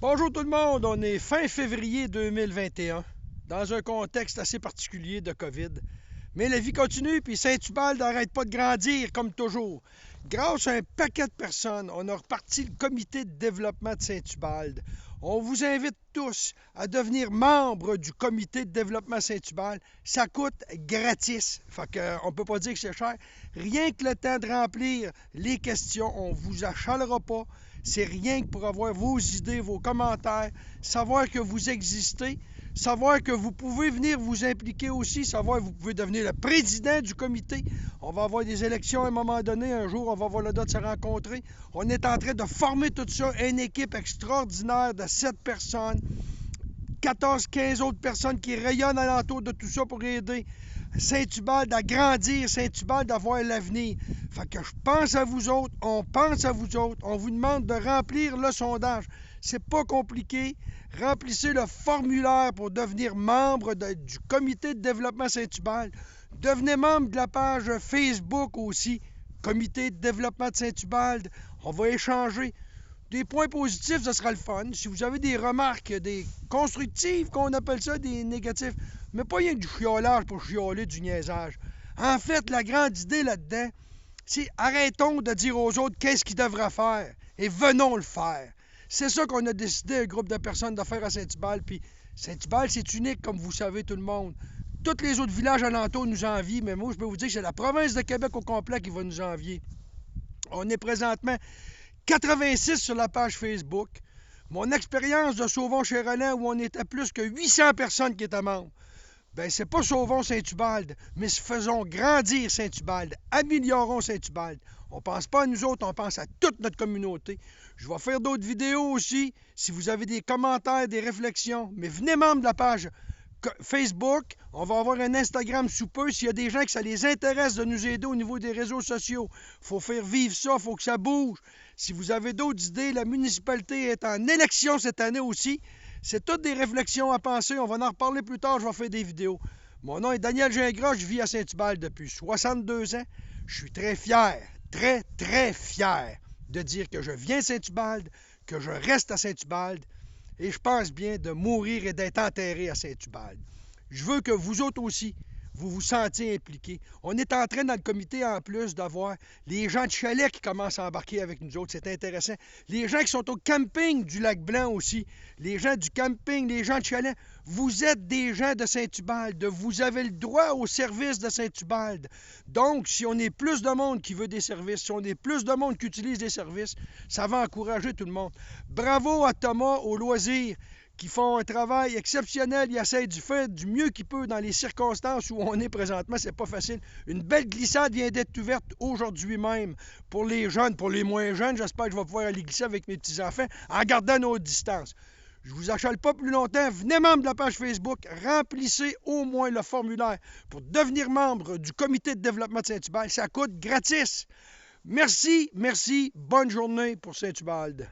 Bonjour tout le monde, on est fin février 2021, dans un contexte assez particulier de COVID. Mais la vie continue, puis Saint-Hubald n'arrête pas de grandir, comme toujours. Grâce à un paquet de personnes, on a reparti le comité de développement de Saint-Hubald. On vous invite tous à devenir membre du comité de développement Saint-Hubald. Ça coûte gratis. Fait qu'on ne peut pas dire que c'est cher. Rien que le temps de remplir les questions, on ne vous achalera pas. C'est rien que pour avoir vos idées, vos commentaires, savoir que vous existez, savoir que vous pouvez venir vous impliquer aussi, savoir que vous pouvez devenir le président du comité. On va avoir des élections à un moment donné, un jour, on va avoir le droit de se rencontrer. On est en train de former tout ça, une équipe extraordinaire de 7 personnes, 14-15 autres personnes qui rayonnent alentour de tout ça pour aider Saint-Hubald à grandir, Saint-Hubald à voir l'avenir. Fait que je pense à vous autres, on pense à vous autres, on vous demande de remplir le sondage. C'est pas compliqué. Remplissez le formulaire pour devenir membre du comité de développement Saint-Hubald. Devenez membre de la page Facebook aussi, comité de développement de Saint-Hubald. On va échanger. Des points positifs, ce sera le fun. Si vous avez des remarques, des constructives, qu'on appelle ça, des négatifs, mais pas rien que du chiolage pour chioler, du niaisage. En fait, la grande idée là-dedans, c'est arrêtons de dire aux autres qu'est-ce qu'ils devraient faire et venons le faire. C'est ça qu'on a décidé, un groupe de personnes, de faire à Saint-Hubald. Puis Saint-Hubald, c'est unique, comme vous savez, tout le monde. Tous les autres villages alentours nous envient, mais moi, je peux vous dire que c'est la province de Québec au complet qui va nous envier. On est présentement 86 sur la page Facebook. Mon expérience de Sauvon-chez-Roland, où on était plus que 800 personnes qui étaient membres. Ben, c'est pas Sauvon-Saint-Hubald, mais faisons grandir Saint-Hubald, améliorons Saint-Hubald. On pense pas à nous autres, on pense à toute notre communauté. Je vais faire d'autres vidéos aussi, si vous avez des commentaires, des réflexions. Mais venez membre de la page Facebook, on va avoir un Instagram sous peu. S'il y a des gens que ça les intéresse de nous aider au niveau des réseaux sociaux, il faut faire vivre ça, il faut que ça bouge. Si vous avez d'autres idées, la municipalité est en élection cette année aussi. C'est toutes des réflexions à penser. On va en reparler plus tard, je vais faire des vidéos. Mon nom est Daniel Gingras, je vis à Saint-Hubald depuis 62 ans. Je suis très fier, très fier de dire que je viens de Saint-Hubald, que je reste à Saint-Hubald, et je pense bien de mourir et d'être enterré à Saint-Hubald. Je veux que vous autres aussi, vous vous sentiez impliqués. On est en train, dans le comité, en plus, d'avoir les gens de chalet qui commencent à embarquer avec nous autres. C'est intéressant. Les gens qui sont au camping du Lac-Blanc aussi. Les gens du camping, les gens de chalet. Vous êtes des gens de Saint-Hubald. Vous avez le droit au service de Saint-Hubald. Donc, si on est plus de monde qui veut des services, si on est plus de monde qui utilise des services, ça va encourager tout le monde. Bravo à Thomas, au loisir, qui font un travail exceptionnel. Ils essayent de faire du mieux qu'ils peuvent dans les circonstances où on est présentement. C'est pas facile. Une belle glissade vient d'être ouverte aujourd'hui même pour les jeunes, pour les moins jeunes. J'espère que je vais pouvoir aller glisser avec mes petits-enfants en gardant nos distances. Je ne vous achale pas plus longtemps. Venez membre de la page Facebook. Remplissez au moins le formulaire pour devenir membre du comité de développement de Saint-Hubald. Ça coûte gratis. Merci. Bonne journée pour Saint-Hubald.